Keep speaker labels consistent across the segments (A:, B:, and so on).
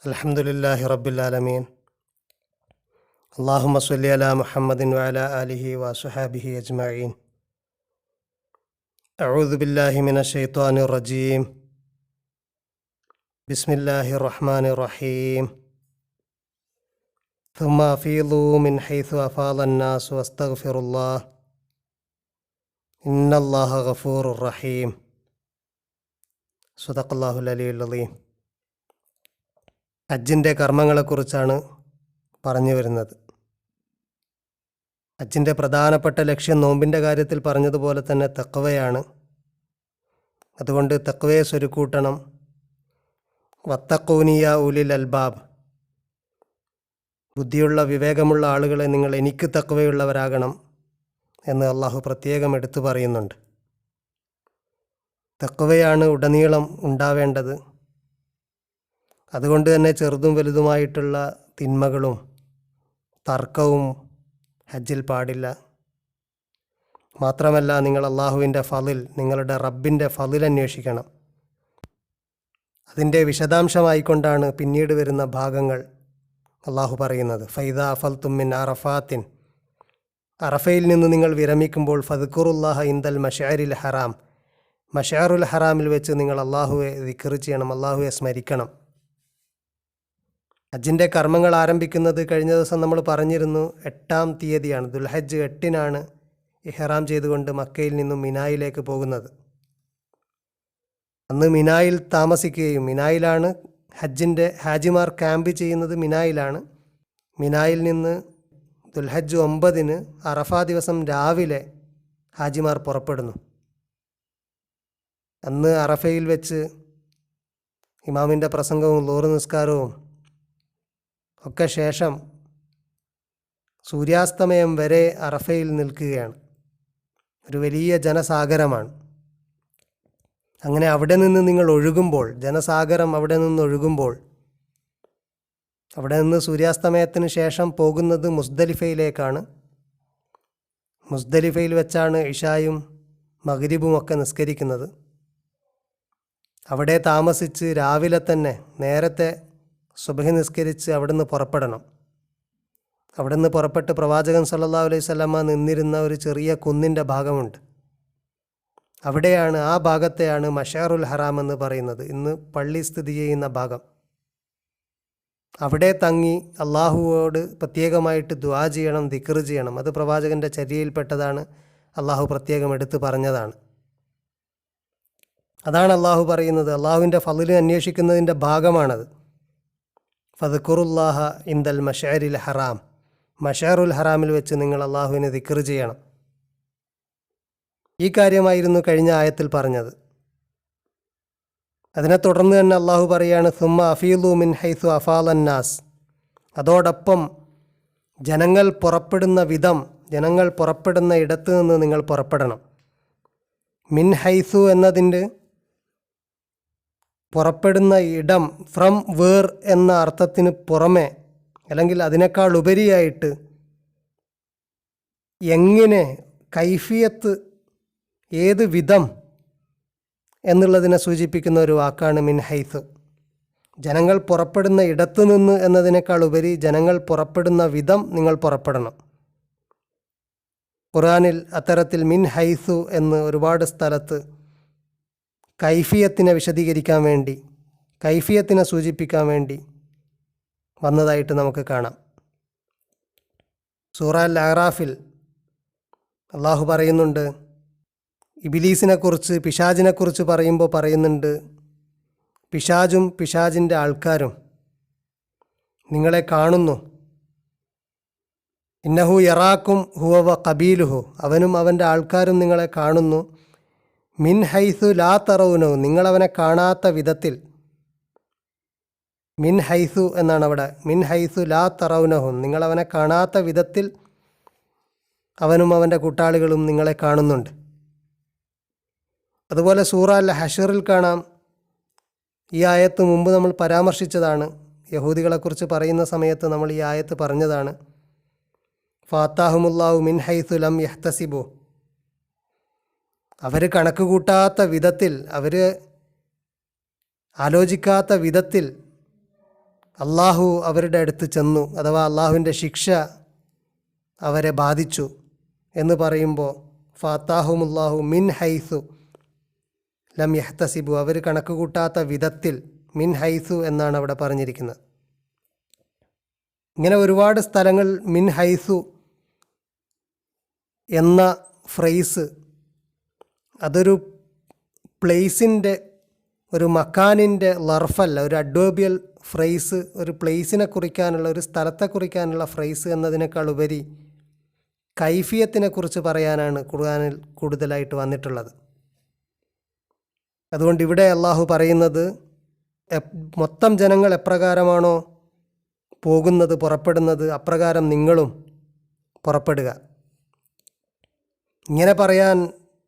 A: അൽഹംദുലില്ലാഹി റബ്ബിൽ ആലമീൻ. അല്ലാഹുമ്മ സ്വല്ലി അലാ മുഹമ്മദിൻ വഅലാ ആലിഹി വസ്വഹാബിഹി അജ്മഈൻ. അഊദു ബില്ലാഹി മിനശ് ശൈത്വാനിർ റജീം. ബിസ്മില്ലാഹിർ റഹ്മാനിർ റഹീം. ثم أفيضوا من حيث أفاض الناس واستغفروا الله إن الله غفور رحيم. സദഖല്ലാഹുൽ അലിയുൽ അളീം. ഹജ്ജിൻ്റെ കർമ്മങ്ങളെക്കുറിച്ചാണ് പറഞ്ഞു വരുന്നത്. ഹജ്ജിൻ്റെ പ്രധാനപ്പെട്ട ലക്ഷ്യം നോമ്പിൻ്റെ കാര്യത്തിൽ പറഞ്ഞതുപോലെ തന്നെ തഖ്വയാണ്. അതുകൊണ്ട് തഖ്വയെ സ്വരുക്കൂട്ടണം. വത്തഖൂനി യാ ഉലിൽ അൽബാബ്, ബുദ്ധിയുള്ള വിവേകമുള്ള ആളുകളെ നിങ്ങൾ എനിക്ക് തഖ്വയുള്ളവരാകണം എന്ന് അള്ളാഹു പ്രത്യേകം എടുത്തു പറയുന്നുണ്ട്. തഖ്വയാണ് ഉടനീളം ഉണ്ടാവേണ്ടത്. അതുകൊണ്ട് തന്നെ ചെറുതും വലുതുമായിട്ടുള്ള തിന്മകളും തർക്കവും ഹജ്ജിൽ പാടില്ല. മാത്രമല്ല, നിങ്ങൾ അള്ളാഹുവിൻ്റെ ഫളിൽ, നിങ്ങളുടെ റബ്ബിൻ്റെ ഫളിൽ അന്വേഷിക്കണം. അതിൻ്റെ വിശദാംശമായിക്കൊണ്ടാണ് പിന്നീട് വരുന്ന ഭാഗങ്ങൾ അള്ളാഹു പറയുന്നത്. ഫൈദ അഫൽതും മിൻ അറഫാത്തിൻ, അറഫയിൽ നിന്ന് നിങ്ങൾ വിരമിക്കുമ്പോൾ ഫദ്കുറുല്ലാഹ ഇൻദൽ മശ്അരിൽ ഹറാം, മശ്അറുൽ ഹറാമിൽ വെച്ച് നിങ്ങൾ അള്ളാഹുവെ ദിക്ർ ചെയ്യണം, അള്ളാഹുവെ സ്മരിക്കണം. ഹജ്ജിൻ്റെ കർമ്മങ്ങൾ ആരംഭിക്കുന്നത് കഴിഞ്ഞ ദിവസം നമ്മൾ പറഞ്ഞിരുന്നു 8-ാം തീയതിയാണ്. ദുൽഹജ്ജ് 8-നാണ് ഇഹ്റാം ചെയ്തുകൊണ്ട് മക്കയിൽ നിന്നും മിനായിലേക്ക് പോകുന്നത്. അന്ന് മിനായിൽ താമസിക്കുകയും, മിനായിലാണ് ഹാജിമാർ ക്യാമ്പ് ചെയ്യുന്നത്, മിനായിലാണ്. മിനായിൽ നിന്ന് ദുൽഹജ്ജ് 9-ന് അറഫാ ദിവസം രാവിലെ ഹാജിമാർ പുറപ്പെടുന്നു. അന്ന് അറഫയിൽ വെച്ച് ഇമാമിൻ്റെ പ്രസംഗവും ലോറ് നിസ്കാരവും ഒക്കെ ശേഷം സൂര്യാസ്തമയം വരെ അറഫയിൽ നിൽക്കുകയാണ്. ഒരു വലിയ ജനസാഗരമാണ്. അങ്ങനെ അവിടെ നിന്ന് നിങ്ങൾ ഒഴുകുമ്പോൾ, ജനസാഗരം അവിടെ നിന്ന് ഒഴുകുമ്പോൾ, അവിടെ നിന്ന് സൂര്യാസ്തമയത്തിന് ശേഷം പോകുന്നത് മുസ്ദലിഫയിലേക്കാണ്. മുസ്ദലിഫയിൽ വെച്ചാണ് ഇശായും മഗ്രിബും ഒക്കെ നിസ്കരിക്കുന്നത്. അവിടെ താമസിച്ച് രാവിലെ തന്നെ നേരത്തെ സുബ്ഹി നിസ്കരിച്ച് അവിടുന്ന് പുറപ്പെടണം. അവിടുന്ന് പുറപ്പെട്ട് പ്രവാചകൻ സല്ലല്ലാഹു അലൈഹി വസല്ലമ നിന്നിരുന്ന ഒരു ചെറിയ കുന്നിൻ്റെ ഭാഗമുണ്ട്. അവിടെയാണ്, ആ ഭാഗത്തെയാണ് മശ്അറുൽ ഹറാം എന്ന് പറയുന്നത്, ഇന്ന് പള്ളി സ്ഥിതി ചെയ്യുന്ന ഭാഗം. അവിടെ തങ്ങി അള്ളാഹുവോട് പ്രത്യേകമായിട്ട് ദുആ ചെയ്യണം, ദിക്ർ ചെയ്യണം. അത് പ്രവാചകൻ്റെ ചര്യയിൽപ്പെട്ടതാണ്. അള്ളാഹു പ്രത്യേകം എടുത്തു പറഞ്ഞതാണ്. അതാണ് അള്ളാഹു പറയുന്നത്. അള്ളാഹുവിൻ്റെ ഫളിൽ അന്വേഷിക്കുന്നതിൻ്റെ ഭാഗമാണത്. ഫദ്കുറുല്ലാഹ ഇൻദൽ മശ്അരിൽ ഹറാം, മശ്അറുൽ ഹറാമിൽ വെച്ച് നിങ്ങൾ അള്ളാഹുവിനെ ദിക്ർ ചെയ്യണം. ഈ കാര്യമായിരുന്നു കഴിഞ്ഞ ആയത്തിൽ പറഞ്ഞത്. അതിനെ തുടർന്ന് തന്നെ അള്ളാഹു പറയാണ്, സുമ്മ അഫീലു മിൻ ഹൈസു അഫാലന്നാസ്, അതോടൊപ്പം ജനങ്ങൾ പുറപ്പെടുന്ന വിധം, ജനങ്ങൾ പുറപ്പെടുന്ന ഇടത്ത് നിന്ന് നിങ്ങൾ പുറപ്പെടണം. മിൻ ഹൈസു എന്നതിൻ്റെ പുറപ്പെടുന്ന ഇടം, ഫ്രം വേർ എന്ന അർത്ഥത്തിന് പുറമെ, അല്ലെങ്കിൽ അതിനേക്കാൾ ഉപരിയായിട്ട് എങ്ങനെ, കൈഫിയത്ത്, ഏത് വിധം എന്നുള്ളതിനെ സൂചിപ്പിക്കുന്ന ഒരു വാക്കാണ് മിൻ ഹൈസ്. ജനങ്ങൾ പുറപ്പെടുന്ന ഇടത്തു നിന്ന് എന്നതിനേക്കാൾ ഉപരി ജനങ്ങൾ പുറപ്പെടുന്ന വിധം നിങ്ങൾ പുറപ്പെടണം. ഖുർആനിൽ അത്തരത്തിൽ മിൻ ഹൈസു എന്ന് ഒരുപാട് സ്ഥലത്ത് കൈഫിയത്തിനെ വിശദീകരിക്കാൻ വേണ്ടി, കൈഫിയത്തിനെ സൂചിപ്പിക്കാൻ വേണ്ടി വന്നതായിട്ട് നമുക്ക് കാണാം. സൂറ അൽ അറാഫിൽ അള്ളാഹു പറയുന്നുണ്ട്, ഇബിലീസിനെക്കുറിച്ച്, പിശാചിനെക്കുറിച്ച് പറയുമ്പോൾ പറയുന്നുണ്ട്, പിശാചും പിശാചിൻ്റെ ആൾക്കാരും നിങ്ങളെ കാണുന്നു. ഇന്നഹു യറാക്കും ഹുവ ഖബീലുഹു, അവനും അവൻ്റെ ആൾക്കാരും നിങ്ങളെ കാണുന്നു. മിൻ ഹൈസു ലാ തറൗനഹു, നിങ്ങളവനെ കാണാത്ത വിധത്തിൽ. മിൻ ഹൈസു എന്നാണ് അവിടെ. മിൻ ഹൈസു ലാ തറൗനഹു, നിങ്ങളവനെ കാണാത്ത വിധത്തിൽ അവനും അവൻ്റെ കൂട്ടാളികളും നിങ്ങളെ കാണുന്നുണ്ട്. അതുപോലെ സൂറ അൽ ഹഷറിൽ കാണാം. ഈ ആയത്ത് മുമ്പ് നമ്മൾ പരാമർശിച്ചതാണ്. യഹൂദികളെക്കുറിച്ച് പറയുന്ന സമയത്ത് നമ്മൾ ഈ ആയത്ത് പറഞ്ഞതാണ്. ഫാത്താഹുമുല്ലാഹു മിൻ ഹൈസു ലം യഹ്തസിബു, അവർ കണക്ക് കൂട്ടാത്ത വിധത്തിൽ, അവർ ആലോചിക്കാത്ത വിധത്തിൽ അള്ളാഹു അവരുടെ അടുത്ത് ചെന്നു, അഥവാ അള്ളാഹുവിൻ്റെ ശിക്ഷ അവരെ ബാധിച്ചു എന്ന് പറയുമ്പോൾ ഫാത്താഹുമുല്ലാഹു മിൻ ഹൈസു ലം യഹ്തസിബു, അവർ കണക്ക് കൂട്ടാത്ത വിധത്തിൽ, മിൻ ഹൈസു എന്നാണ് അവിടെ പറഞ്ഞിരിക്കുന്നത്. ഇങ്ങനെ ഒരുപാട് സ്ഥലങ്ങൾ മിൻ ഹൈസു എന്ന ഫ്രേസ് അതൊരു പ്ലേസിൻ്റെ, ഒരു മക്കാനിൻ്റെ ലർഫല്ല, ഒരു അഡ്വേബിയൽ ഫ്രേസ്, ഒരു പ്ലേസിനെ കുറിക്കാനുള്ള, ഒരു സ്ഥലത്തെ കുറിക്കാനുള്ള ഫ്രേസ് എന്നതിനേക്കാൾ ഉപരി കൈഫിയത്തിനെ കുറിച്ച് പറയാനാണ് ഖുർആനിൽ കൂടുതലായിട്ട് വന്നിട്ടുള്ളത്. അതുകൊണ്ട് ഇവിടെ അള്ളാഹു പറയുന്നത് മൊത്തം ജനങ്ങൾ എപ്രകാരമാണോ പോകുന്നത്, പുറപ്പെടുന്നത്, അപ്രകാരം നിങ്ങളും പുറപ്പെടുക. ഇങ്ങനെ പറയാൻ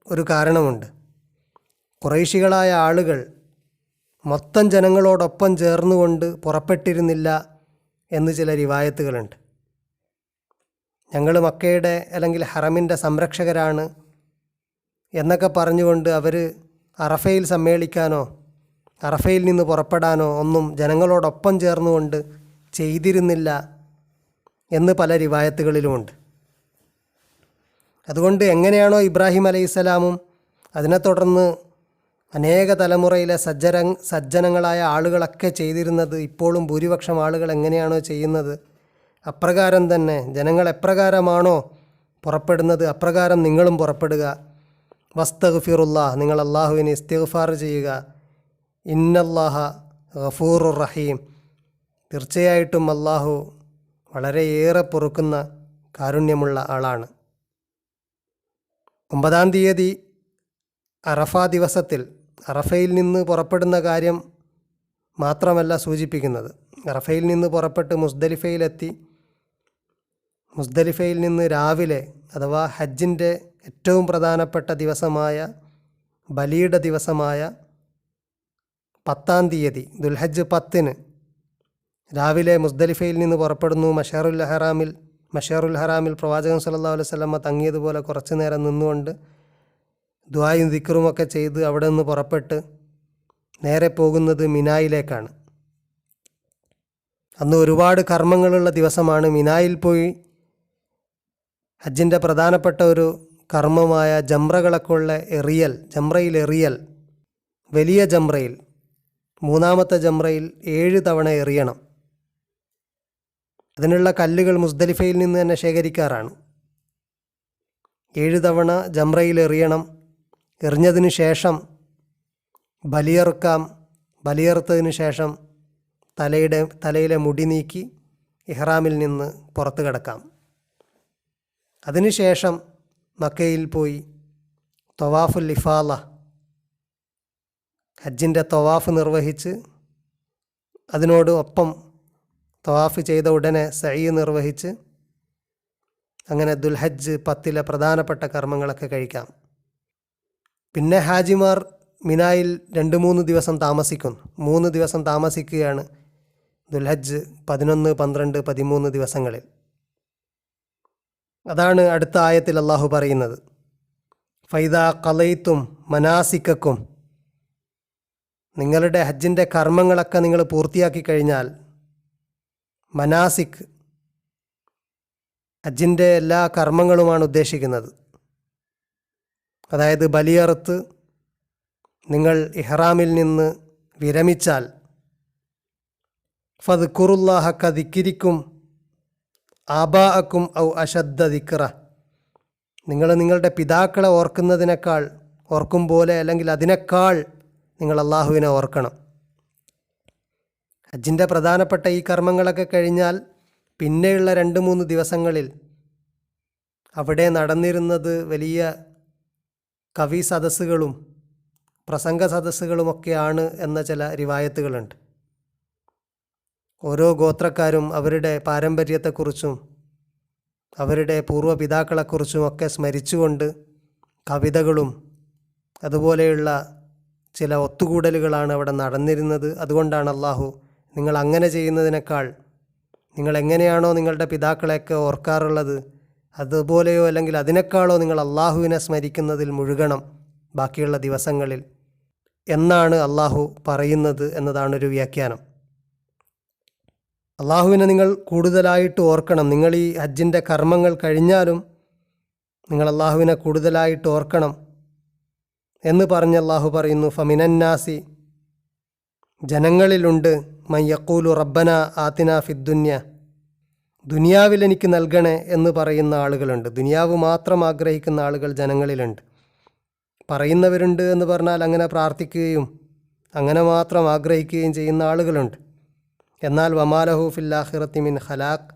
A: ഒരു കാരണമുണ്ട്. ഖുറൈശികളായ ആളുകൾ മൊത്തം ജനങ്ങളോടൊപ്പം ചേർന്നുകൊണ്ട് പുറപ്പെട്ടിരുന്നില്ല എന്ന് ചില റിവായത്തുകളുണ്ട്. ഞങ്ങൾ മക്കയുടെ അല്ലെങ്കിൽ ഹറമിൻ്റെ സംരക്ഷകരാണ് എന്നൊക്കെ പറഞ്ഞുകൊണ്ട് അവർ അറഫയിൽ സമ്മേളിക്കാനോ അറഫയിൽ നിന്ന് പുറപ്പെടാനോ ഒന്നും ജനങ്ങളോടൊപ്പം ചേർന്നുകൊണ്ട് ചെയ്തിരുന്നില്ല എന്ന് പല റിവായത്തുകളിലുമുണ്ട്. അതുകൊണ്ട് എങ്ങനെയാണോ ഇബ്രാഹിം അലൈഹിസ്സലാമും അതിനെ തുടർന്ന് അനേക തലമുറയിലെ സജ്ജനങ്ങളായ ആളുകളൊക്കെ ചെയ്തിരുന്നത്, ഇപ്പോഴും ഭൂരിപക്ഷം ആളുകൾ എങ്ങനെയാണോ ചെയ്യുന്നത് അപ്രകാരം തന്നെ ജനങ്ങൾ എപ്രകാരമാണോ പുറപ്പെടുന്നത് അപ്രകാരം നിങ്ങളും പുറപ്പെടുക. വസ്തഗ്ഫിറുല്ലാഹ്, നിങ്ങൾ അള്ളാഹുവിനെ ഇസ്തിഗ്ഫാർ ചെയ്യുക. ഇന്നല്ലാഹ ഗഫൂറുർ റഹീം, തീർച്ചയായിട്ടും അള്ളാഹു വളരെയേറെ പൊറുക്കുന്ന കാരുണ്യമുള്ള ആളാണ്. 9-ാം തീയതി അറഫ ദിവസത്തിൽ അറഫയിൽ നിന്ന് പുറപ്പെടുന്ന കാര്യം മാത്രമല്ല സൂചിപ്പിക്കുന്നത്. അറഫയിൽ നിന്ന് പുറപ്പെട്ട് മുസ്ദലിഫയിലെത്തി, മുസ്ദലിഫയിൽ നിന്ന് രാവിലെ അഥവാ ഹജ്ജിൻ്റെ ഏറ്റവും പ്രധാനപ്പെട്ട ദിവസമായ ബലിയുടെ ദിവസമായ 10-ാം തീയതി ദുൽഹജ്ജ് 10-ന് രാവിലെ മുസ്ദലിഫയിൽ നിന്ന് പുറപ്പെടുന്നു. മഷറുൽ ഹറാമിൽ പ്രവാചകൻ സല്ലല്ലാഹു അലൈഹി വസല്ലമ തങ്ങിയതുപോലെ കുറച്ചു നേരം നിന്നുകൊണ്ട് ദുആയും ദിക്റുമൊക്കെ ചെയ്ത് അവിടെ നിന്ന് പുറപ്പെട്ട് നേരെ പോകുന്നത് മിനായിലേക്കാണ്. അന്ന് ഒരുപാട് കർമ്മങ്ങളുള്ള ദിവസമാണ്. മിനായിൽ പോയി ഹജ്ജിൻ്റെ പ്രധാനപ്പെട്ട ഒരു കർമ്മമായ ജംറകളൊക്കെ ഉള്ള ജംറയിൽ എറിയൽ, വലിയ ജംറയിൽ 3-ാമത്തെ ജംറയിൽ 7 തവണ എറിയണം. അതിനുള്ള കല്ലുകൾ മുസ്ദലിഫയിൽ നിന്ന് തന്നെ ശേഖരിക്കാറാണ്. 7 തവണ ജംറയിൽ എറിയണം. എറിഞ്ഞതിന് ശേഷം ബലിയറുക്കാം. ബലിയറുത്തതിന് ശേഷം തലയിലെ മുടി നീക്കി ഇഹ്റാമിൽ നിന്ന് പുറത്ത് കിടക്കാം. അതിനുശേഷം മക്കയിൽ പോയി തവാഫുൽ ഇഫാല, ഹജ്ജിൻ്റെ തവാഫ് നിർവഹിച്ച് അതിനോട് ഒപ്പം തവാഫ് ചെയ്ത ഉടനെ സഈ നിർവഹിച്ച് അങ്ങനെ ദുൽഹജ്ജ് 10-ലെ പ്രധാനപ്പെട്ട കർമ്മങ്ങളൊക്കെ കഴിക്കാം. പിന്നെ ഹാജിമാർ മിനായിൽ 2-3 ദിവസം താമസിക്കുന്നു. 3 ദിവസം താമസിക്കുകയാണ് ദുൽഹജ്ജ് 11, 12, 13 ദിവസങ്ങളിൽ. അതാണ് അടുത്ത ആയത്തിൽ അള്ളാഹു പറയുന്നത്, ഫൈദാ ഖളൈതും മനാസിക്കക്കും, നിങ്ങളുടെ ഹജ്ജിൻ്റെ കർമ്മങ്ങളൊക്കെ നിങ്ങൾ പൂർത്തിയാക്കി കഴിഞ്ഞാൽ, മനാസിക് ഹജ്ജിൻ്റെ എല്ലാ കർമ്മങ്ങളുമാണ് ഉദ്ദേശിക്കുന്നത്. അതായത് ബലിയറുത്ത് നിങ്ങൾ ഇഹ്റാമിൽ നിന്ന് വിരമിച്ചാൽ, ഫദ്കുറുല്ലാഹ കദിക്രിക്കും ആബാഅക്കും ഔ അശദ്ദ ദിക്റ, നിങ്ങൾ നിങ്ങളുടെ പിതാക്കളെ ഓർക്കും പോലെ അല്ലെങ്കിൽ അതിനേക്കാൾ നിങ്ങൾ അള്ളാഹുവിനെ ഓർക്കണം. ഹജ്ജിൻ്റെ പ്രധാനപ്പെട്ട ഈ കർമ്മങ്ങളൊക്കെ കഴിഞ്ഞാൽ പിന്നെയുള്ള 2-3 ദിവസങ്ങളിൽ അവിടെ നടന്നിരുന്നത് വലിയ കവി സദസ്സുകളും പ്രസംഗ സദസ്സുകളുമൊക്കെയാണ് എന്ന ചില റിവായത്തുകളുണ്ട്. ഓരോ ഗോത്രക്കാരും അവരുടെ പാരമ്പര്യത്തെക്കുറിച്ചും അവരുടെ പൂർവ്വപിതാക്കളെക്കുറിച്ചുമൊക്കെ സ്മരിച്ചുകൊണ്ട് കവിതകളും അതുപോലെയുള്ള ചില ഒത്തുകൂടലുകളാണ് അവിടെ നടന്നിരുന്നത്. അതുകൊണ്ടാണ് അള്ളാഹു നിങ്ങൾ അങ്ങനെ ചെയ്യുന്നതിനേക്കാൾ നിങ്ങൾ എങ്ങനെയാണോ നിങ്ങളുടെ പിതാക്കളെയൊക്കെ ഓർക്കാറുള്ളത് അതുപോലെയോ അല്ലെങ്കിൽ അതിനേക്കാളോ നിങ്ങൾ അള്ളാഹുവിനെ സ്മരിക്കുന്നതിൽ മുഴുകണം ബാക്കിയുള്ള ദിവസങ്ങളിൽ എന്നാണ് അള്ളാഹു പറയുന്നത് എന്നതാണൊരു വ്യാഖ്യാനം. അള്ളാഹുവിനെ നിങ്ങൾ കൂടുതലായിട്ട് ഓർക്കണം. നിങ്ങൾ ഈ ഹജ്ജിൻ്റെ കർമ്മങ്ങൾ കഴിഞ്ഞാലും നിങ്ങൾ അള്ളാഹുവിനെ കൂടുതലായിട്ട് ഓർക്കണം എന്ന് പറഞ്ഞ് അള്ളാഹു പറയുന്നു, ഫമിനന്നാസി, ജനങ്ങളിലുണ്ട്, മൻ യഖൂലു റബ്ബന ആതിന ഫിദ്ദുന്യ, ദുനിയാവിൽ എനിക്ക് നൽകണേ എന്ന് പറയുന്ന ആളുകളുണ്ട്. ദുനിയാവ് മാത്രം ആഗ്രഹിക്കുന്ന ആളുകൾ ജനങ്ങളിലുണ്ട്. പറയുന്നവരുണ്ട് എന്ന് പറഞ്ഞാൽ അങ്ങനെ പ്രാർത്ഥിക്കുകയും അങ്ങനെ മാത്രം ആഗ്രഹിക്കുകയും ചെയ്യുന്ന ആളുകളുണ്ട്. എന്നാൽ വമാലഹു ഫിൽ ആഖിറത്തി മിൻ ഖലാഖ്,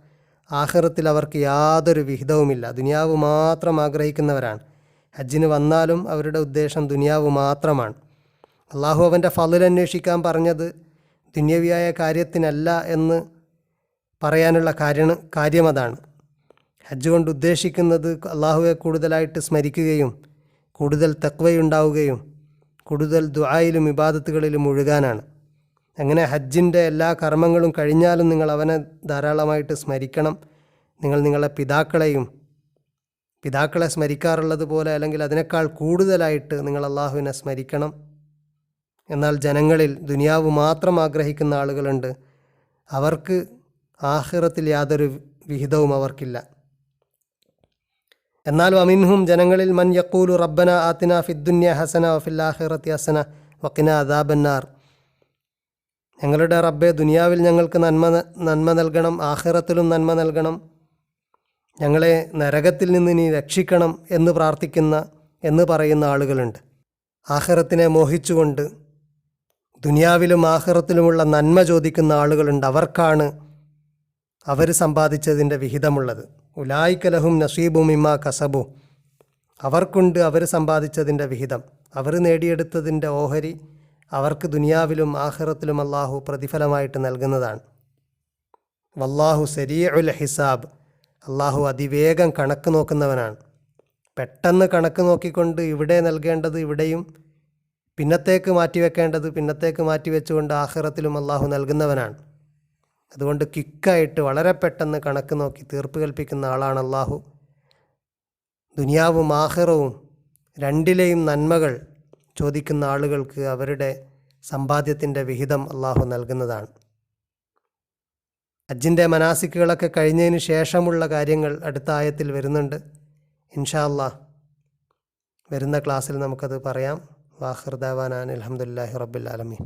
A: ആഖിറത്തിൽ അവർക്ക് യാതൊരു വിഹിതവുമില്ല. ദുനിയാവ് മാത്രം ആഗ്രഹിക്കുന്നവരാണ്. ഹജ്ജിന് വന്നാലും അവരുടെ ഉദ്ദേശം ദുനിയാവ് മാത്രമാണ്. അള്ളാഹു അവൻ്റെ ഫളൽ അന്വേഷിക്കാൻ പറഞ്ഞത് ദുന്യവിയായ കാര്യത്തിനല്ല എന്ന് പറയാനുള്ള കാര്യം അതാണ്. ഹജ്ജ് കൊണ്ട് ഉദ്ദേശിക്കുന്നത് അള്ളാഹുവെ കൂടുതലായിട്ട് സ്മരിക്കുകയും കൂടുതൽ തഖ്വയുണ്ടാവുകയും കൂടുതൽ ദുആയിലും ഇബാദത്തുകളിലും മുഴുകാനാണ്. അങ്ങനെ ഹജ്ജിൻ്റെ എല്ലാ കർമ്മങ്ങളും കഴിഞ്ഞാലും നിങ്ങൾ അവനെ ധാരാളമായിട്ട് സ്മരിക്കണം. നിങ്ങൾ നിങ്ങളെ പിതാക്കളെ സ്മരിക്കാറുള്ളത് പോലെ അല്ലെങ്കിൽ അതിനേക്കാൾ കൂടുതലായിട്ട് നിങ്ങൾ അള്ളാഹുവിനെ സ്മരിക്കണം. എന്നാൽ ജനങ്ങളിൽ ദുനിയാവ് മാത്രം ആഗ്രഹിക്കുന്ന ആളുകളുണ്ട്. അവർക്ക് ആഖിറത്തിൽ യാതൊരു വിഹിതവും അവർക്കില്ല. എന്നാൽ വമിൻഹും, ജനങ്ങളിൽ, മൻ യഖൂലു റബ്ബന ആതിന ഫിദ്ദുന്യ ഹസന വഫിൽ ആഖിറത്തി ഹസന വഖിന അദാബന്നാർ, ഞങ്ങളുടെ റബ്ബെ, ദുനിയാവിൽ ഞങ്ങൾക്ക് നന്മ നൽകണം, ആഖിറത്തിലും നന്മ നൽകണം, ഞങ്ങളെ നരകത്തിൽ നിന്ന് നീ രക്ഷിക്കണം എന്ന് പറയുന്ന ആളുകളുണ്ട്. ആഖിറത്തിനെ മോഹിച്ചുകൊണ്ട് ദുനിയാവിലും ആഖിറത്തിലുമുള്ള നന്മ ചോദിക്കുന്ന ആളുകളുണ്ട്. അവർക്കാണ് അവർ സമ്പാദിച്ചതിൻ്റെ വിഹിതമുള്ളത്. ഉലായിക ലഹും നസീബു മിമ്മാ കസബു, അവർക്കുണ്ട് അവർ സമ്പാദിച്ചതിൻ്റെ വിഹിതം. അവർ നേടിയെടുത്തതിൻ്റെ ഓഹരി അവർക്ക് ദുനിയാവിലും ആഖിറത്തിലും അള്ളാഹു പ്രതിഫലമായിട്ട് നൽകുന്നതാണ്. വല്ലാഹു സരീഉൽ ഹിസാബ്, അള്ളാഹു അതിവേഗം കണക്ക് നോക്കുന്നവനാണ്. പെട്ടെന്ന് കണക്ക് നോക്കിക്കൊണ്ട് ഇവിടെ നൽകേണ്ടത് ഇവിടെയും പിന്നത്തേക്ക് മാറ്റിവെച്ചുകൊണ്ട് ആഖിറത്തിലും അള്ളാഹു നൽകുന്നവനാണ്. അതുകൊണ്ട് ക്വിക്കായിട്ട് വളരെ പെട്ടെന്ന് കണക്ക് നോക്കി തീർപ്പ് കൽപ്പിക്കുന്ന ആളാണ് അള്ളാഹു. ദുനിയാവും ആഖിറവും രണ്ടിലെയും നന്മകൾ ചോദിക്കുന്ന ആളുകൾക്ക് അവരുടെ സമ്പാദ്യത്തിൻ്റെ വിഹിതം അള്ളാഹു നൽകുന്നതാണ്. ഹജ്ജിൻ്റെ മനാസിക്കുകളൊക്കെ കഴിഞ്ഞതിന് ശേഷമുള്ള കാര്യങ്ങൾ അടുത്ത ആയത്തിൽ വരുന്നുണ്ട്. ഇൻഷാ അല്ലാഹ് വരുന്ന ക്ലാസ്സിൽ നമുക്കത് പറയാം. വാഖിർ ദഅവാനാ അൽഹംദുലില്ലാഹി റബ്ബിൽ ആലമീൻ.